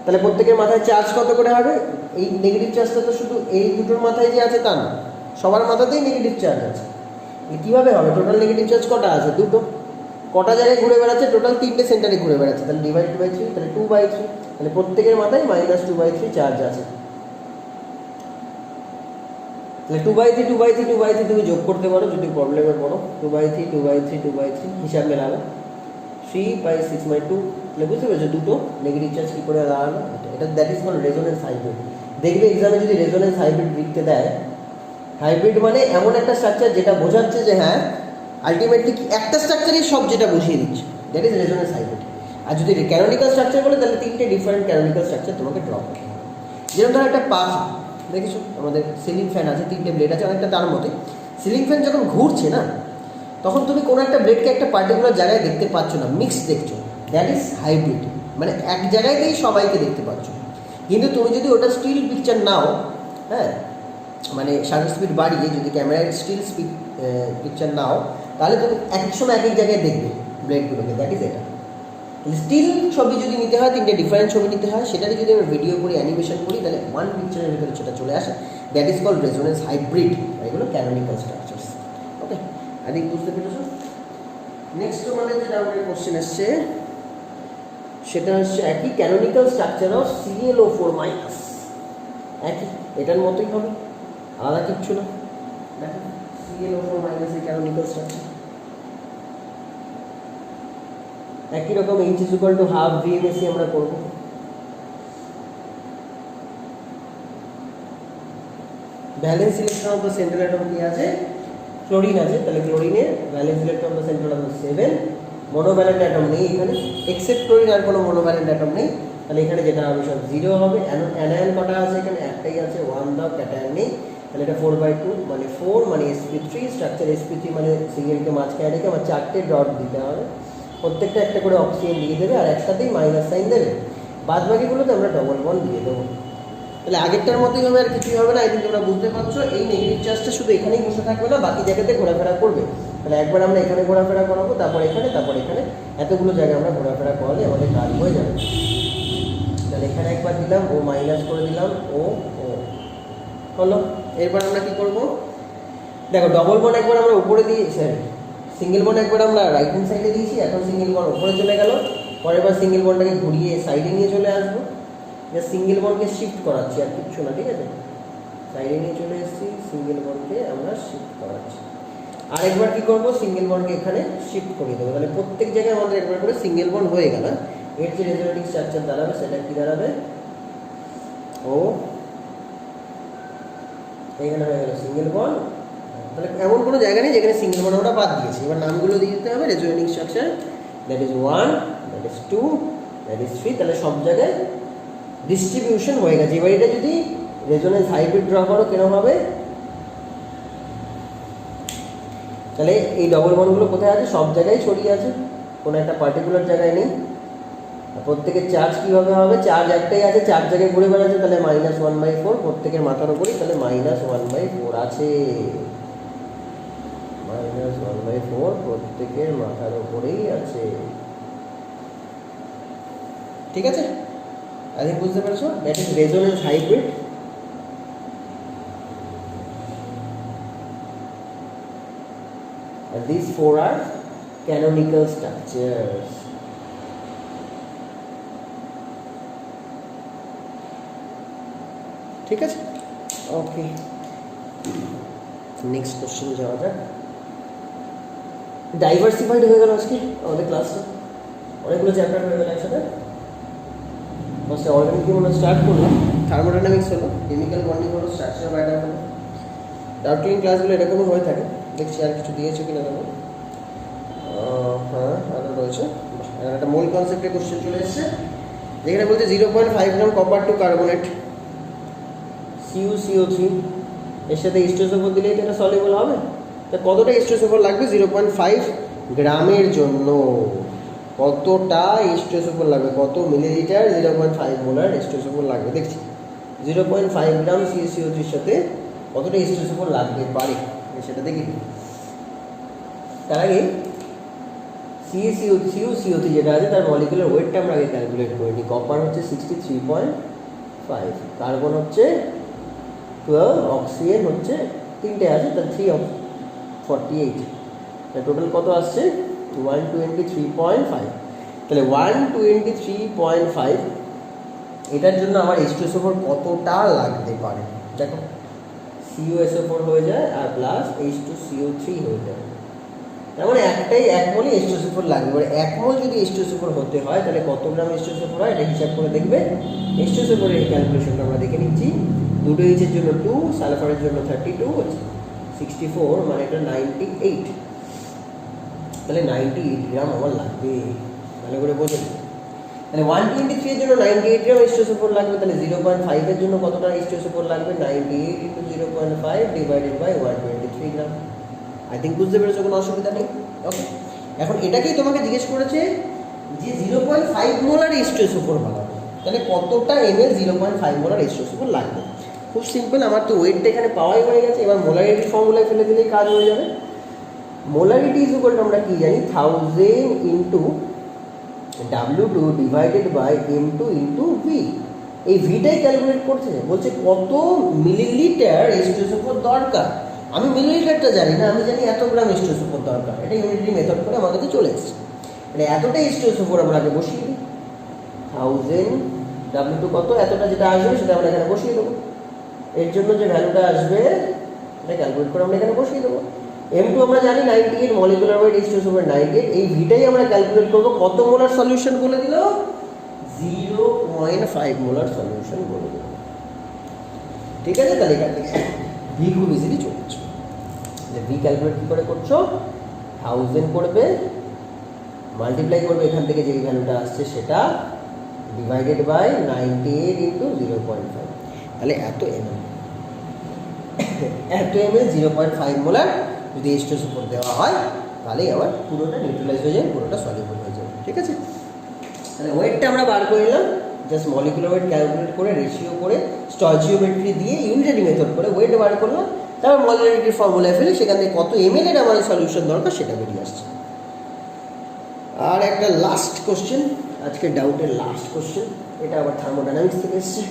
Speaker 1: তাহলে প্রত্যেকের মাথায় চার্জ কত করে হবে? এই নেগেটিভ চার্জটা তো শুধু এই দুটোর মাথায় যে আছে তা না, সবার মাথাতেই নেগেটিভ চার্জ আছে। কীভাবে হবে? টোটাল নেগেটিভ চার্জ কটা আছে? দুটো। কটা জায়গায় ঘুরে বেড়াচ্ছে? টোটাল 3টে সেন্টারে ঘুরে বেড়াচ্ছে, তাহলে /2/3, তাহলে 2/3, তাহলে প্রত্যেকের মাথায় -2/3 চার্জ আছে। তাহলে 2/3 2/3 2/3 তুমি যোগ করতে পারো যদি প্রবলেমে পড়ো। 2/3 2/3 2/3 হিসাব মেলাবে 3/6/2, তাহলে বুঝতে পেরেছো দুটো নেগেটিভ চার্জ কী করে দাঁড়ালো। এটা that is called resonance hybrid. দেখবে এক্সামে যদি রেজোনেন্স হাইব্রিড লিখতে দেয়, হাইব্রিড মানে এমন একটা স্ট্রাকচার যেটা বোঝাচ্ছে যে হ্যাঁ আলটিমেটলি একটা স্ট্রাকচারই সব, যেটা বুঝিয়ে দিচ্ছে, দ্যাট ইজ রেজোনেন্স হাইব্রিড। আর যদি ক্যানোনিক্যাল স্ট্রাকচার বলে তাহলে 3টে ডিফারেন্ট ক্যানোনিক্যাল স্ট্রাকচার তোমাকে ড্র করতে হবে। যেরকম ধরো একটা পাখা দেখেছো, আমাদের সিলিং ফ্যান আছে, 3টে ব্লেড আছে, অনেকটা তার মধ্যে সিলিং ফ্যান যখন ঘুরছে না, তখন তুমি কোনো একটা ব্লেডকে একটা পার্টিকুলার জায়গায় দেখতে পাচ্ছ না, মিক্স দেখছো, দ্যাট ইজ হাইব্রিড। মানে এক জায়গাতেই সবাইকে দেখতে পাচ্ছ। কিন্তু তুমি যদি ওটা স্টিল পিকচার নাও, হ্যাঁ মানে শাটার স্পিড বাড়িয়ে যদি ক্যামেরায় স্টিল স্পিড পিকচার নাও, তাহলে তুমি এক সময় এক এক জায়গায় দেখবে ব্লেডগুলোকে, দ্যাট ইজ এটা। স্টিল ছবি যদি নিতে হয়, 3টে ডিফারেন্ট ছবি নিতে হয়, সেটাকে যদি আমরা ভিডিও করি, অ্যানিমেশন করি, তাহলে ওয়ান পিকচারের ভিতরে সেটা চলে আসে, that is called resonance hybrid. এগুলো canonical structures. Okay, I think বুঝতে পেরেছো। নেক্সট তোমাদের যেটা আমাদের কোশ্চেন এসছে সেটা হচ্ছে একই ক্যানোনিক্যাল স্ট্রাকচার অফ ClO4-, একই এটার মতোই হবে, আলাদা কিচ্ছু না। দেখো ClO4- এর ক্যানোনিক্যাল স্ট্রাকচার একই রকম, H = ½ VMSC আমরা করব। Valence electron of the central atom কি আছে? ক্লোরিন আছে, তাহলে ক্লোরিনের valence electron of the central atom 7। Monovalent atom নেই এখানে, এক্সেপ্ট ক্লোরিন আর কোনো মোনোভ্যালেন্ট অ্যাটম নেই, তাহলে এখানে যেটা হবে সব 0 হবে। অ্যানায়ন কটা আছে? এখানে একটাই আছে, 1 দাও, ক্যাটায়ন নেই, তাহলে এটা 4/2 মানে 4 মানে sp3 স্ট্রাকচার। sp3 মানে সিঙ্গেলকে মাঝখানে রেখে আমার 4টে ডট দিতে হবে, প্রত্যেকটা একটা করে অক্সিজেন দিয়ে দেবে আর একসাথেই মাইনাস সাইন দেবে। বাদ বাকিগুলোতে আমরা ডবল বন্ড দিয়ে দেবো। তাহলে আগেরটার মতোই হবে, আর কিছুই হবে না। এই তোমরা বুঝতে পারছো, এই নেগেটিভ চার্জটা শুধু এখানেই বসে থাকবে না, বাকি জায়গাতে ঘোরাফেরা করবে। তাহলে একবার আমরা এখানে ঘোরাফেরা করাবো, তারপর এখানে, তারপর এখানে, এতগুলো জায়গায় আমরা ঘোরাফেরা করালে আমাদের কাজ হয়ে যাবে। তাহলে এখানে একবার দিলাম, ও মাইনাস করে দিলাম, ও ও হলো। এরপর আমরা কি করব? দেখো ডবল বন্ড একবার আমরা উপরে দিয়ে, সরি সিঙ্গেল বন্ড একবার আমরা রাইট হ্যান্ড সাইডে দিয়েছি, এখন সিঙ্গেল বন্ড উপরে চলে গেল। পরের বার সিঙ্গেল বন্ডটাকে ঘুরিয়ে সাইডে নিয়ে চলে আসবো, সিঙ্গেল বন্ডকে শিফট করাচ্ছি, আর কিচ্ছু না, ঠিক আছে। সাইডে নিয়ে চলে এসেছি, সিঙ্গেল বন্ডকে আমরা শিফট করাচ্ছি। আর একবার কি করবো? সিঙ্গেল বন্ডকে এখানে শিফট করে দেবো, তাহলে প্রত্যেক জায়গায় আমাদের একবার করে সিঙ্গেল বন্ড হয়ে গেল। এর যে রেজোনেটিং স্ট্রাকচার দাঁড়াবে সেটা কি দাঁড়াবে? ও এখানে হয়ে গেল সিঙ্গেল বন্ড। তাহলে এমন কোনো জায়গা নেই যেখানে সিঙ্গেল বন্ড আমরা বাদ দিয়েছি। এবার নামগুলো দিয়ে দিতে হবে, resonating structure, that is 1, that is 2, that is 3, তাহলে সব জায়গায় ডিস্ট্রিবিউশন হয়ে গেছে। এবার এটা যদি রেজোনেন্স হাইব্রিড ড্র করো কেন হবে? তাহলে এই ডবল বন্ডগুলো কোথায় আছে? সব জায়গায় ছড়িয়ে আছে, কোনো একটা পার্টিকুলার জায়গায় নেই। আর প্রত্যেকের চার্জ কীভাবে হবে? চার্জ একটাই আছে, 4 জায়গায় ঘুরে বেড়াচ্ছে, তাহলে -1/4 প্রত্যেকের মাথার উপরেই, তাহলে -1/4 আছে, -1/4 প্রত্যেকের মাথার উপরেই আছে। ঠিক আছে, আই থিঙ্ক বুঝতে পেরেছো। That is resonance hybrid. And these 4 are canonical structures. ঠিক আছে, ওকে, নেক্সট কোশ্চেন যাওয়া যাক। ডাইভার্সিফাইড হয়ে গেল আজকে আমাদের ক্লাসটা, অনেকগুলো চ্যাপ্টার হয়ে গেল একসাথে। ফার্স্টে অর্গানিক কেমিস্ট্রি স্টার্ট করলাম, থার্মোডাইনামিক্স হলো, কেমিক্যাল বন্ডিং হলো, স্ট্রাকচার অফ অ্যাটম হলো। ডাউট ক্লিন ক্লাসগুলো এরকমই হয়ে থাকে। দেখছি আর কিছু দিয়েছে কিনা দেখো। হ্যাঁ আরও রয়েছে। একটা মোল কনসেপ্টের কোশ্চেন চলে এসছে, যেখানে বলছে 0.5 গ্রাম কপার টু কার্বনেট CuCO3 এর সাথে H2SO4 দিলেই তো এটা সলিউবল হবে। তা কতটা H2SO4 লাগবে? 0.5 গ্রামের জন্য কতটা H2SO4 লাগবে, কত মিলিলিটার 0.5 মোলার H2SO4 লাগবে দেখছি। 0.5 গ্রাম CaCO3 সাথে কতটা H2SO4 লাগবে পারে সেটা দেখি। তার আগে CaCO3 যেটা আছে তার মলিকুলার ওয়েটটা আমরা আগে ক্যালকুলেট করে নিই। কপার হচ্ছে 63.5, কার্বন হচ্ছে 12, অক্সিজেন হচ্ছে 3টে আছে, তার 3 অফ 48, টোটাল কত আসছে 123.5। তাহলে 123.5 এটার জন্য আমার H2SO4 কতটা লাগতে পারে? দেখো CuSO4 হয়ে যায় আর প্লাস H2CO3 হয়ে যায়, তার মানে এক মোলই H2SO4 লাগবে। এবার 1 মোল যদি H2SO4 হতে হয় তাহলে কত গ্রাম H2SO4 হয় এটা হিসাব করে দেখবে। H2SO4 এর ক্যালকুলেশনটা আমরা দেখে নিচ্ছি। দুটো এইচের জন্য 2, সালফারের জন্য 32, 64 মানে এটা 98, তাহলে 98 গ্রাম আমার লাগবে। ভালো করে বোঝেন। তাহলে 123 এর জন্য 98 গ্রাম H2SO4 লাগবে, তাহলে 0.5 এর জন্য কতটা H2SO4 লাগবে? 98 × 0.5 divided by 123 gram. I think বুঝতে পেরেছো, কোনো অসুবিধা নেই। ওকে, এখন এটাকেই তোমাকে জিজ্ঞেস করেছে যে 0.5 মোলার H2SO4 বানাবো, তাহলে কতটা ml 0.5 মোলার H2SO4 লাগবে? খুব সিম্পল, আমার তো ওয়েটটা এখানে পাওয়াই হয়ে গেছে। এবার মোলারিটি ফর্মুলায় ফেলে দিলেই কাজ হয়ে যাবে। মোলারিটি ইজ ইকুয়াল টু আমরা কি জানি? 1000 into W2 divided by M2 into V। এই ভিটাই ক্যালকুলেট করছে, বলছে কত মিলিলিটার H2SO4 দরকার। আমি মিলিলিটারটা জানি না, আমি জানি এত গ্রাম H2SO4 দরকার। এটা ইউনিটারি মেথড করে আমার কাছে চলে এসেছে। মানে এতটা H2SO4 আমরা আগে বসিয়ে দিই। 1000 W2 কত, এতটা যেটা আসবে সেটা আমরা এখানে বসিয়ে দেবো। এর জন্য যে ভ্যালুটা আসবে এটা ক্যালকুলেট করে আমরা এখানে বসিয়ে দেবো। M2 আমরা জানি 98, মলিকুলার ওয়েট H2SO4 98। এই ভিটাই আমরা ক্যালকুলেট করবো কত মোলার সলিউশন বলে দিল? 0.5 মোলার সলিউশন বলে দিল। ঠিক আছে, তাহলে এখান থেকে ভি খুব ইজিলি চলে যাচ্ছে। ভি ক্যালকুলেট কী করে করছো? 1000 করবে, মাল্টিপ্লাই করবে এখান থেকে যেই ভ্যালুটা আসছে সেটা, ডিভাইডেড বাই 98 ইন্টু 0.5। তাহলে এত ml 0.5 মোলার যদি H2SO4 দেওয়া হয় তাহলেই আবার পুরোটা নিউট্রালাইজ হয়ে যায়, পুরোটা সলিউবল হয়ে যাবে। ঠিক আছে, তাহলে ওয়েটটা আমরা বার করে নিলাম। জাস্ট মলিকুলার ওয়েট ক্যালকুলেট করে, রেশিও করে, স্টয়চিওমেট্রি দিয়ে, ইউনিটারি মেথড করে ওয়েট বার করলাম। তারপর মলিকুলারিটির ফর্মুলায় ফেলে সেখান থেকে কত ml এর আমার সলিউশন দরকার সেটা বেরিয়ে আসছে। আর একটা লাস্ট কোশ্চেন, আজকে ডাউটের লাস্ট কোশ্চেন, এটা আবার থার্মোডাইনামিক্স থেকে এসছে।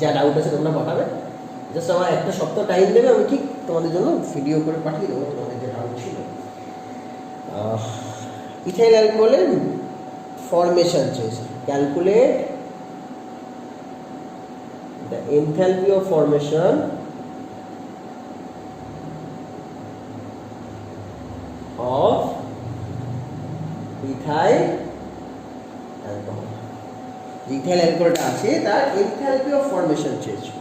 Speaker 1: যা ডাউট আছে তোমরা পাঠাবে, জাস্ট আমার একটা সপ্তাহ টাইম দেবে, আমি ঠিক তোমাদের জন্য ভিডিও করে পাঠিয়ে দেবো তোমাদের যে ডাউট ছিল। ইথাইল অ্যালকোহলের ফরমেশন চেয়েছে, calculate the enthalpy of formation of ethyl alcohol. Ethyl অ্যালকোহলটা আছে তার এনথালপি অফ ফরমেশন চেয়েছে।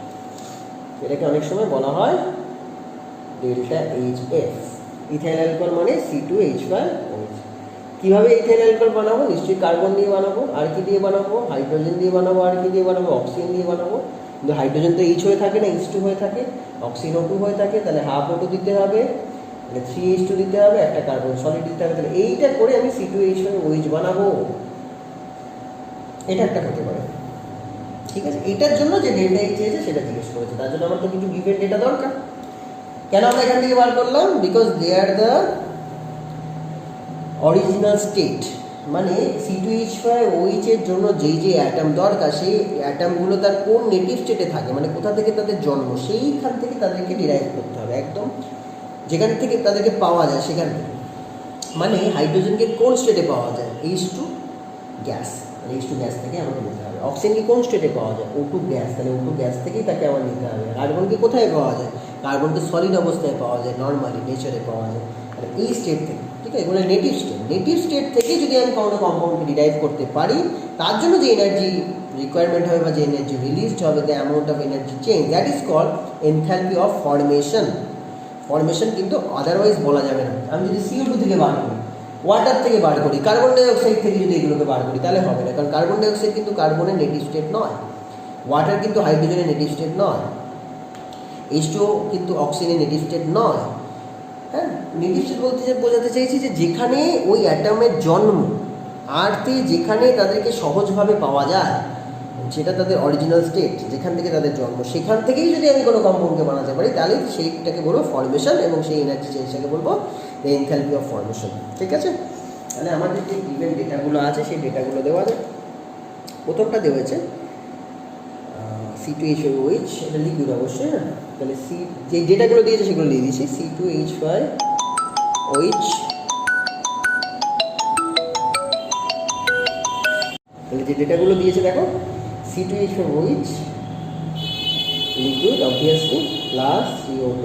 Speaker 1: এটাকে অনেক সময় বলা হয় ডেল্টা HF। ইথাইল অ্যালকোহল মানে C2H5OH। কীভাবে ইথাইল অ্যালকোহল বানাবো? নিশ্চয়ই কার্বন দিয়ে বানাবো। আর কি দিয়ে বানাবো? হাইড্রোজেন দিয়ে বানাবো। আর কি দিয়ে বানাবো? অক্সিজেন দিয়ে বানাবো। কিন্তু হাইড্রোজেন তো H হয়ে থাকে না, H2 হয়ে থাকে। অক্সিজেন O2 হয়ে থাকে, তাহলে হাফ O2 দিতে হবে, তাহলে 3H2 দিতে হবে, একটা কার্বন সলিড দিতে হবে। তাহলে এইটা করে আমি C2H5OH বানাবো, এটা একটা হতে পারে। ঠিক আছে, এটার জন্য যে ডেল্টা H চেয়েছে সেটা জিজ্ঞেস করেছে, তার জন্য আমার তো কিছু গিভেন ডেটা দরকার। কেন আমরা এখান থেকে বার করলাম? Because they are the original state. মানে C2H5OH এর জন্য যেই যে অ্যাটম দরকার সেই অ্যাটমগুলো তার কোন নেটিভ স্টেটে থাকে, মানে কোথা থেকে তাদের জন্ম, সেইখান থেকে তাদেরকে ডিরাইভ করতে হবে, একদম যেখান থেকে তাদেরকে পাওয়া যায় সেখান থেকে। মানে হাইড্রোজেনকে কোন স্টেটে পাওয়া যায়? H2 গ্যাস, মানে H2 গ্যাস থেকে আমাকে নিতে হবে। অক্সিজেনকে কোন স্টেটে পাওয়া যায়? O2 গ্যাস, তাহলে O2 গ্যাস থেকেই তাকে আমার নিতে হবে। কার্বনকে কোথায় পাওয়া যায়? কার্বনকে সলিড অবস্থায় পাওয়া যায়, নর্মালি নেচারে পাওয়া যায়, তাহলে এই স্টেট থেকে। ঠিক আছে, এগুলো নেটিভ স্টেট। নেটিভ স্টেট থেকে যদি আমি কোনো কম্পাউন্ডকে ডিরাইভ করতে পারি, তার জন্য যে এনার্জি রিকোয়ারমেন্ট হবে বা যে এনার্জি রিলিজড হবে, the amount of energy change, that is called enthalpy of formation. Formation কিন্তু আদারওয়াইজ বলা যাবে না। আমি যদি CO2 থেকে বার করি, ওয়াটার থেকে বার করি, কার্বন ডাইঅক্সাইড থেকে যদি এগুলোকে বার করি, তাহলে হবে না। কারণ কার্বন ডাইঅক্সাইড কিন্তু কার্বনের নেটিভ স্টেট নয়, ওয়াটার কিন্তু হাইড্রোজেনের নেটিভ স্টেট নয়, H2O কিন্তু অক্সিজেনের নেটিভ স্টেট নয়। হ্যাঁ, নির্দিষ্ট বলতে বোঝাতে চাইছি যে যেখানে ওই অ্যাটমের জন্ম, আর্থে যেখানে তাদেরকে সহজভাবে পাওয়া যায়, যেটা তাদের অরিজিনাল স্টেট, যেখান থেকে তাদের জন্ম, সেখান থেকেই যদি আমি কোনো কম্পাউন্ডকে বানাতে পারি, তাহলে সেইটাকে বলবো ফর্মেশন, এবং সেই এনার্জি চেঞ্জটাকে বলবো দ্য এনথালপি অফ ফর্মেশন। ঠিক আছে, তাহলে আমাদের যে গিভেন ডেটাগুলো আছে সেই ডেটাগুলো দেওয়া যায়। প্রথমটা দেওয়া হয়েছে C2H5OH, এটা লিকুইড অবশ্যই। না, তাহলে যে ডেটাগুলো দিয়েছে সেগুলো দিয়ে দিয়েছি। C2H5OH, তাহলে যে ডেটাগুলো দিয়েছে দেখো, C2H5OH liquid obviously, plus CO2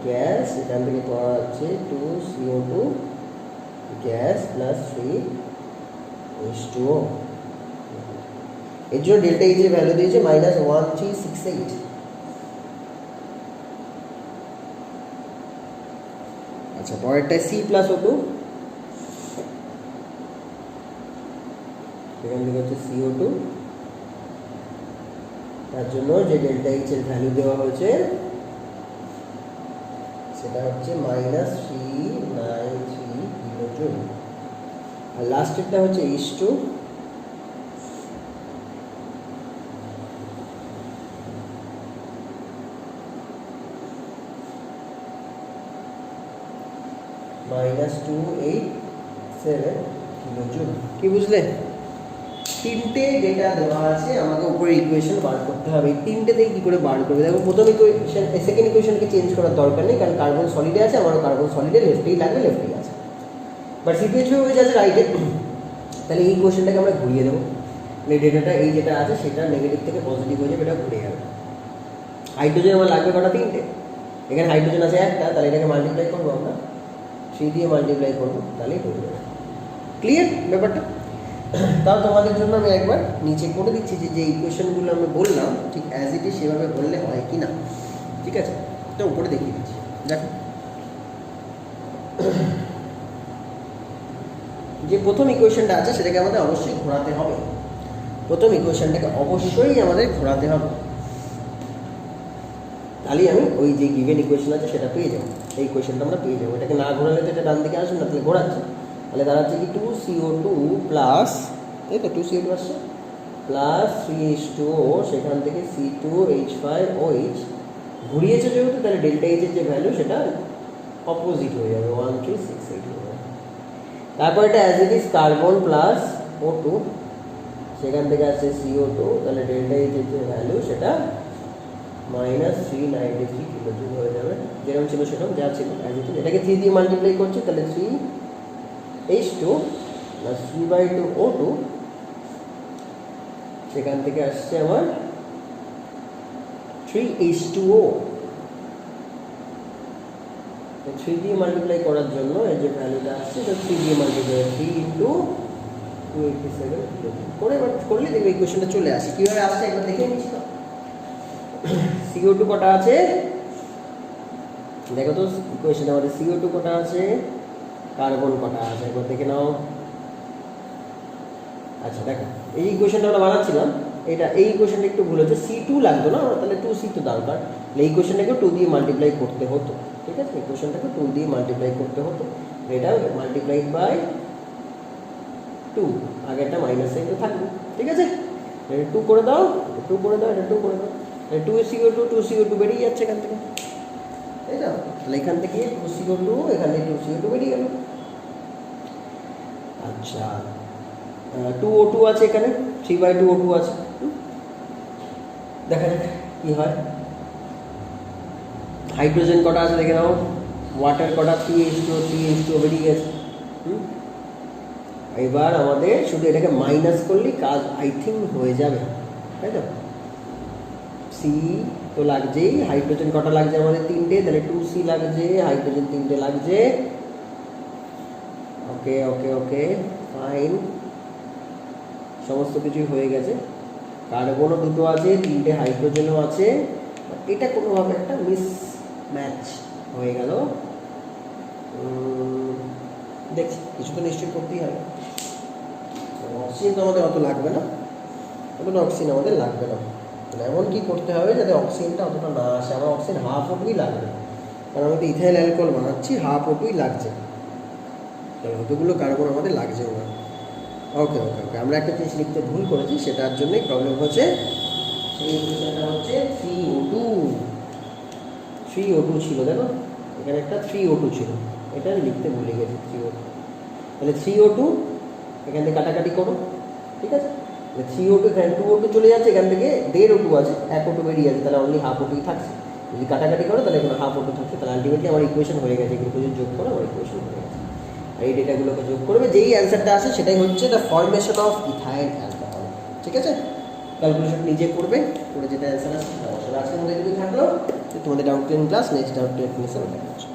Speaker 1: gas, এখান থেকে পাওয়া যাচ্ছে 2CO2 গ্যাস প্লাস 3H2O। এর জন্য ডেল্টা এইচ এর ভ্যালু দিয়েছে -1368। আচ্ছা, পরেরটায় C+O2, এখান থেকে হচ্ছে CO2, তার জন্য যে ডেল্টা এইচ এর ভ্যালু দেওয়া হয়েছে সেটা হচ্ছে -393 কিলোজুল। আর লাস্টেরটা হচ্ছে H2, -287 কিলোজুল। কি বুঝলে? তিনটে ডেটা দেওয়া আছে, আমাকে উপরে ইকুয়েশন বার করতে হবে। এই তিনটেতেই কী করে বার করবে? দেখো, প্রথম ইকুয়েশন, সেকেন্ড ইকুয়েশনকে চেঞ্জ করার দরকার নেই, কারণ কার্বন সলিডে আছে, আমারও কার্বন সলিডে লেফটেই লাগবে, লেফটেই আছে। বাট C2H5OH আছে রাইটে, তাহলে এই ইকুয়েশনটাকে আমরা ঘুরিয়ে দেবো। এই ডেটাটা, এই যেটা আছে সেটা নেগেটিভ থেকে পজিটিভ হয়ে যাবে, এটা ঘুরে যাবে। হাইড্রোজেন আমার লাগবে কটা? তিনটে। এখানে হাইড্রোজেন আছে একটা, তাহলে এটাকে মাল্টিপ্লাই করবো আমরা, 3 দিয়ে মাল্টিপ্লাই করবো, তাহলেই হয়ে যাবে। ক্লিয়ার ব্যাপারটা? তাও তোমাদের জন্য আমি একবার নিচে করে দিচ্ছি যে ইকুয়েশনগুলো আমি বললাম ঠিক অ্যাজ ইট ইজ সেভাবে বললে হয় কি না। ঠিক আছে, তো উপরে দেখিয়ে দিচ্ছি। দেখো, যে প্রথম ইকুয়েশনটা আছে সেটাকে আমাদের অবশ্যই ঘোরাতে হবে। প্রথম ইকুয়েশনটাকে অবশ্যই আমাদের ঘোরাতে হবে, তাহলেই আমি ওই যে গিভেন ইকুয়েশন আছে সেটা পেয়ে যাবো। এই ইকুয়েশনটা আমরা পেয়ে যাবো। এটাকে না ঘোরালে তো এটা ডান দিকে আসবে না, তাহলে ঘোরাচ্ছে, তাহলে দাঁড়াচ্ছে কি 2CO2 প্লাস, এই তো 2CO2 আসছে, প্লাস 3H2O, সেখান থেকে C2H5OH ঘুরিয়েছে যেহেতু, তাহলে ডেল্টা এইচের যে ভ্যালু সেটা অপোজিট হয়ে যাবে, 1368 হয়ে যাবে। তারপর এটা as it is carbon plus O2, সেখান থেকে আসছে CO2, তাহলে ডেল্টা এইচের যে ভ্যালু সেটা -393 কিলোজুল হয়ে যাবে। যেরকম ছিল সেরকম যা ছিল অ্যাজ ইট ইজ। এটাকে 3 দিয়ে মাল্টিপ্লাই করছি, তাহলে 3H2 প্লাস 3/2O2, সেখান থেকে আসছে আমার 3H2O। 3 দিয়ে মাল্টিপ্লাই করার জন্য এর যে ভ্যালুটা আসছে সেটা 3 দিয়ে মাল্টিপ্লাই, 3 × 287 করে এবার করলে দেখবে ইকুয়েশনটা চলে আসে। কীভাবে আসছে একবার দেখে নিচ্ছি তো। CO2 কটা আছে দেখো তো, ইকুয়েশনে আমাদের CO2 কটা আছে, কার্বন কটা আছে একবার দেখে নাও। আচ্ছা দেখো, এই ইকুয়েশনটা আমরা বানাচ্ছিলাম, এটা এই ইকুয়েশনটা একটু ভুল হচ্ছে, C2 লাগতো না, তাহলে 2C তো দরকার, এই ইকুয়েশনটাকে 2 দিয়ে মাল্টিপ্লাই করতে হতো। ঠিক আছে, ইকুয়েশনটাকে 2 দিয়ে মাল্টিপ্লাই করতে হতো, এটা মাল্টিপ্লাইড বাই 2, আগেরটা মাইনাস সাইন তো থাকবে। ঠিক আছে, এটা 2 করে দাও, 2 করে দাও, এটা 2 করে দাও, 2CO2 বেরিয়ে যাচ্ছে এখান থেকে, তাই না? তাহলে এখান থেকে 2CO2, এখান থেকে 2CO2 বেরিয়ে গেল। আচ্ছা, 2O2 আছে এখানে, 3/2O2 আছে, দেখা যাক কি হয়। হাইড্রোজেন কটা আছে দেখে নাও, ওয়াটার কটা, 3H2 বেরিয়ে গেছে। এবার আমাদের শুধু এটাকে মাইনাস করলেই কাজ আই থিঙ্ক হয়ে যাবে, তাই তো? সি তো লাগছেই, হাইড্রোজেন কটা লাগছে আমাদের? 3টে, তাহলে 2C লাগছে, হাইড্রোজেন 3টে লাগছে। ওকে ওকে ওকে, ফাইন, সমস্ত কিছুই হয়ে গেছে। কার্বনও 2টো আছে, 3টে হাইড্রোজেনও আছে, এটা কোনোভাবে একটা মিস ম্যাচ হয়ে গেল। দেখছি কিছু তো নিশ্চয়ই করতেই হবে। অক্সিজেন তো আমাদের অত লাগবে না, অতটা অক্সিজেন আমাদের লাগবে না, তাহলে এমন কি করতে হবে যাতে অক্সিজেনটা অতটা না আসে। আমার অক্সিজেন ½ অব্দি লাগবে, কারণ আমি তো ইথাইল অ্যালকোহল বানাচ্ছি, হাফ O2ই লাগছে, অতগুলো কার্বন আমাদের লাগছেও না। ওকে ওকে ওকে, আমরা একটা জিনিস লিখতে ভুল করেছি, সেটার জন্যই প্রবলেম হচ্ছে। সেই ইকুয়েশনটা হচ্ছে 3O2, 3O2 ছিল, দেখো এখানে একটা 3O2 ছিল, এটা লিখতে ভুলে গেছি 3O2। তাহলে 3O2 এখান থেকে কাটাকাটি করো, ঠিক আছে? 3O2 এখানে 2O2 চলে যাচ্ছে, এখান থেকে 1.5O2 আছে, 1O2 বেরিয়ে যাচ্ছে, তাহলে অনলি হাফ O2ই থাকছে। যদি কাটাকাটি করো তাহলে এখানে হাফ O2 থাকছে, তাহলে আলটিমেটলি আমার ইকুয়েশন হয়ে গেছে, এগুলো যদি যোগ করো আমার ইকুয়েশন হয়ে গেছে। আর এই ডেটাগুলোকে যোগ করবে, যেই অ্যান্সারটা আসে সেটাই হচ্ছে the formation of ethyl alcohol. ঠিক আছে, ক্যালকুলেশন নিজে করবে, করে যেটা অ্যান্সার আসে সেটা অবশ্যই। আজকের মধ্যে যদি থাকলো তোমাদের doubt clean class, next doubt clean ক্লাসে দেখা হচ্ছে।